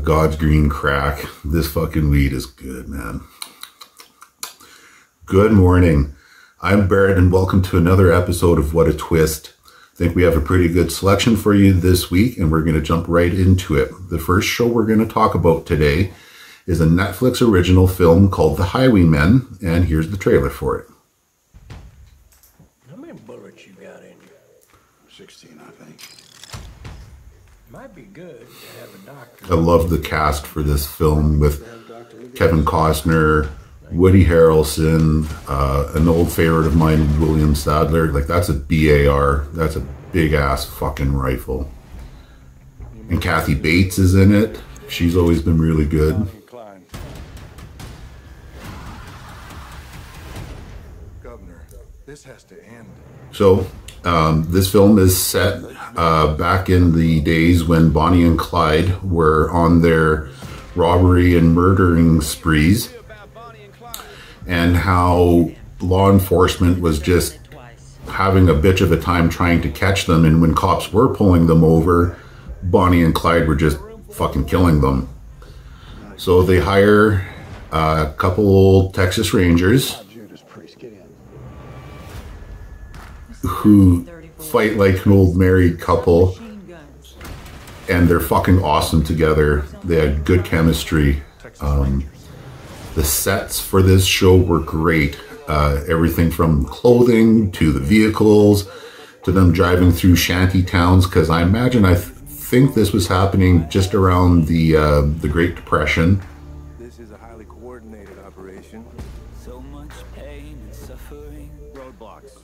God's green crack. This fucking weed is good, man. Good morning. I'm Barrett and welcome to another episode of What a Twist. I think we have a pretty good selection for you this week and we're going to jump right into it. The first show we're going to talk about today is a Netflix original film called The Highwaymen, and here's the trailer for it. How many bullets you got in you? 16, I think. Might be good to have a doctor. I love the cast for this film with Kevin Costner, Woody Harrelson, an old favorite of mine, William Sadler. Like, that's a BAR. That's a big-ass fucking rifle. And Kathy Bates is in it. She's always been really good. Governor, this has to end. So, this film is set back in the days when Bonnie and Clyde were on their robbery and murdering sprees, and how law enforcement was just having a bitch of a time trying to catch them, and when cops were pulling them over, Bonnie and Clyde were just fucking killing them. So they hire a couple Texas Rangers who fight like an old married couple, and they're fucking awesome together. They had good chemistry. The sets for this show were great. Everything from clothing to the vehicles to them driving through shanty towns, because I imagine, I think this was happening just around the Great Depression. This is a highly coordinated operation. So much pain and suffering. Roadblocks.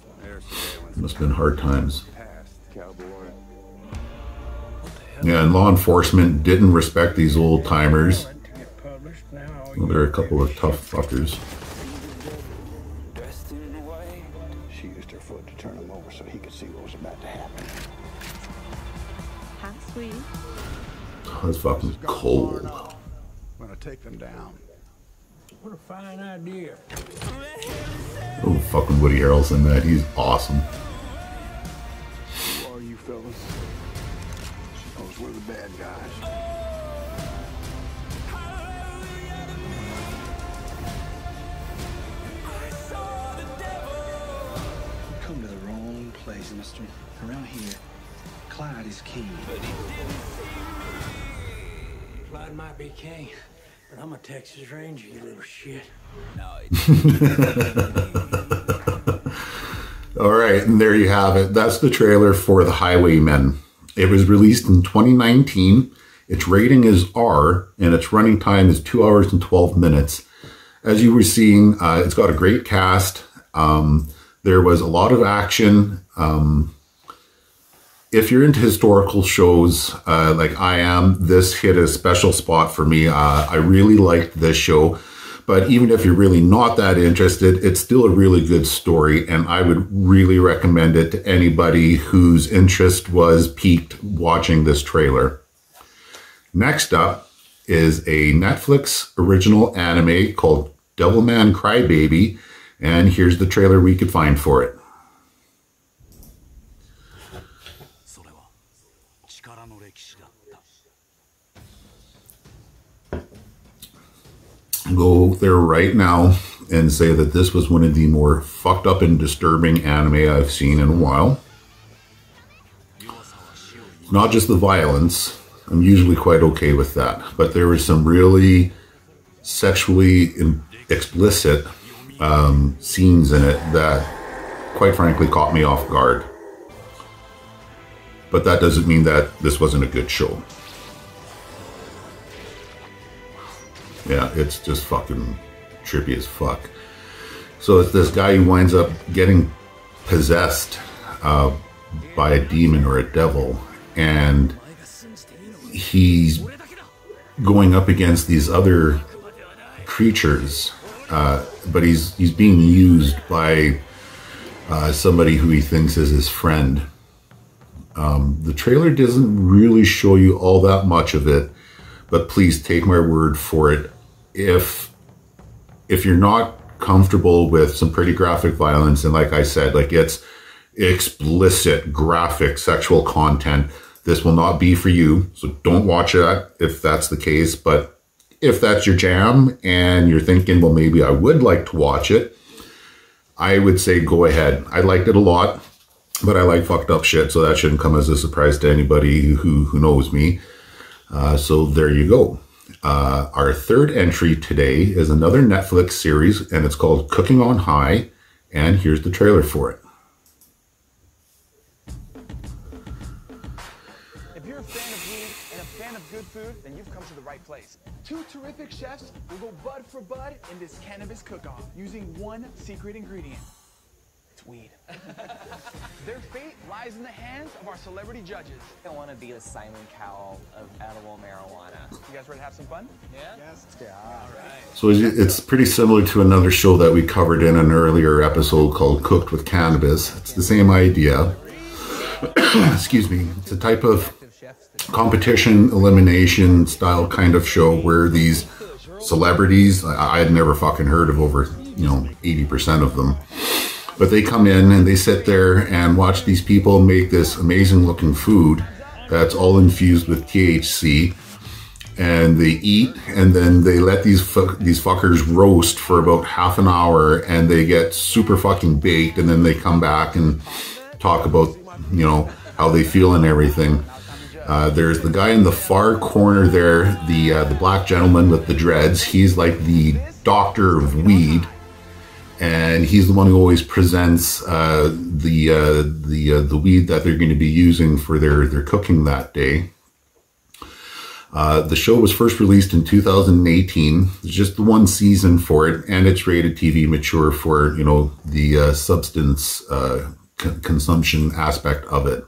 Must have been hard times. Past, cowboy. Yeah, and law enforcement didn't respect these old timers. Well, they're a couple of tough fuckers. Dressed in white. She used her foot to turn him over so he could see what was about to happen. How sweet. Oh, it's fucking cold. I'm gonna take them down. What a fine idea. Oh, fucking Woody Harrelson, man. He's awesome. Who are you fellas? She knows we're the bad guys. Come to the wrong place, mister. Around here, Clyde is king. Clyde might be king, but I'm a Texas Ranger, you little shit. All right, and there you have it. That's the trailer for The Highwaymen. It was released in 2019. Its rating is R, and its running time is 2 hours and 12 minutes. As you were seeing, it's got a great cast. There was a lot of action. If you're into historical shows like I am, this hit a special spot for me. I really liked this show. But even if you're really not that interested, it's still a really good story, and I would really recommend it to anybody whose interest was piqued watching this trailer. Next up is a Netflix original anime called Devilman Crybaby, and here's the trailer we could find for it. Go there right now and say that this was one of the more fucked up and disturbing anime I've seen in a while. Not just the violence. I'm usually quite okay with that. But there was some really sexually explicit scenes in it that, quite frankly, caught me off guard. But that doesn't mean that this wasn't a good show. Yeah, it's just fucking trippy as fuck. So it's this guy who winds up getting possessed by a demon or a devil, and he's going up against these other creatures, but he's being used by somebody who he thinks is his friend. The trailer doesn't really show you all that much of it, but please take my word for it. If you're not comfortable with some pretty graphic violence, and like I said, like, it's explicit graphic sexual content, This will not be for you, so don't watch that if that's the case. But if that's your jam and you're thinking, well, maybe I would like to watch it, I would say go ahead. I liked it a lot, but I like fucked up shit, so that shouldn't come as a surprise to anybody who knows me. So there you go. Our third entry today is another Netflix series, and it's called Cooking on High, and here's the trailer for it. If you're a fan of weed and a fan of good food, then you've come to the right place. Two terrific chefs will go bud for bud in this cannabis cook-off using one secret ingredient. It's weed. Their fate lies in the hands of our celebrity judges. I want to be the Simon Cowell of edible marijuana. You guys ready to have some fun? Yeah? Yes. Yeah. All right. So it's pretty similar to another show that we covered in an earlier episode called Cooked with Cannabis. It's the same idea. Excuse me. It's a type of competition elimination style kind of show where these celebrities, I had never fucking heard of over 80% of them, but they come in and they sit there and watch these people make this amazing looking food that's all infused with THC, and they eat, and then they let these fuckers roast for about half an hour, and they get super fucking baked, and then they come back and talk about how they feel and everything. There's the guy in the far corner there, the black gentleman with the dreads. He's like the doctor of weed, and he's the one who always presents the weed that they're going to be using for their cooking that day. The show was first released in 2018. There's just the one season for it, and it's rated TV mature for the substance consumption aspect of it.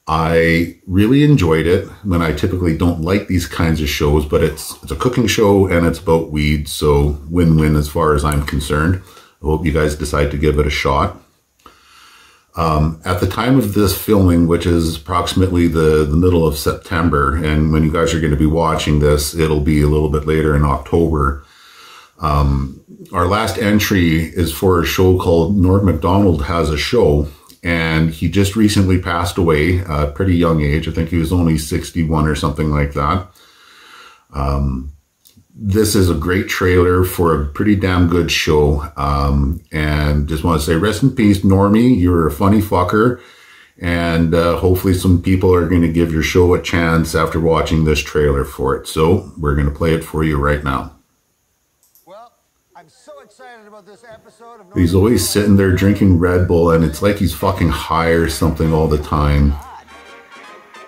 I really enjoyed it, when I typically don't like these kinds of shows, but it's a cooking show and it's about weed, so win-win as far as I'm concerned. I hope you guys decide to give it a shot. At the time of this filming, which is approximately the middle of September, and when you guys are going to be watching this, it'll be a little bit later in October. Our last entry is for a show called Norm Macdonald Has a Show. And he just recently passed away at a pretty young age. I think he was only 61 or something like that. This is a great trailer for a pretty damn good show. And just want to say rest in peace, Normie. You're a funny fucker. And hopefully some people are going to give your show a chance after watching this trailer for it. So we're going to play it for you right now. I'm so excited about this episode of He's always sitting there drinking Red Bull, and it's like he's fucking high or something all the time.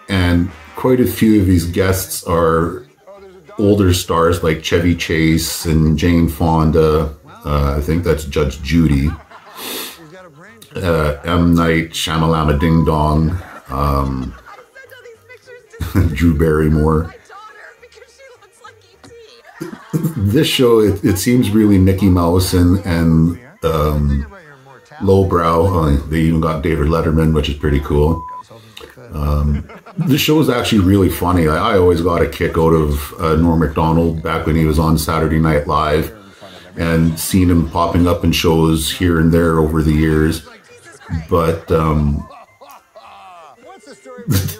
And quite a few of these guests are older stars like Chevy Chase and Jane Fonda. I think that's Judge Judy. M. Night Shyamalama Ding Dong. Drew Barrymore. This show, it seems really Mickey Mouse and lowbrow. They even got David Letterman, which is pretty cool. This show is actually really funny. I always got a kick out of Norm Macdonald back when he was on Saturday Night Live, and seen him popping up in shows here and there over the years. But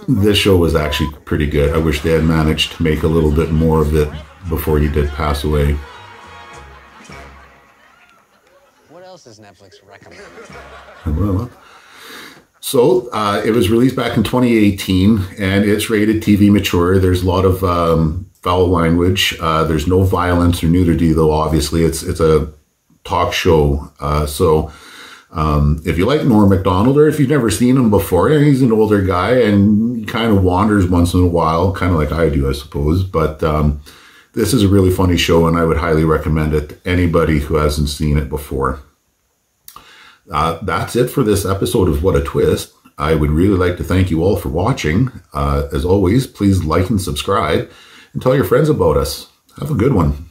this show was actually pretty good. I wish they had managed to make a little bit more of it before he did pass away. What else does Netflix recommend? Well, so it was released back in 2018, and it's rated TV mature. There's a lot of foul language. There's no violence or nudity, though. Obviously, it's a talk show. So if you like Norm Macdonald, or if you've never seen him before, he's an older guy and he kind of wanders once in a while, kind of like I do, I suppose. But this is a really funny show, and I would highly recommend it to anybody who hasn't seen it before. That's it for this episode of What a Twist. I would really like to thank you all for watching. As always, please like and subscribe, and tell your friends about us. Have a good one.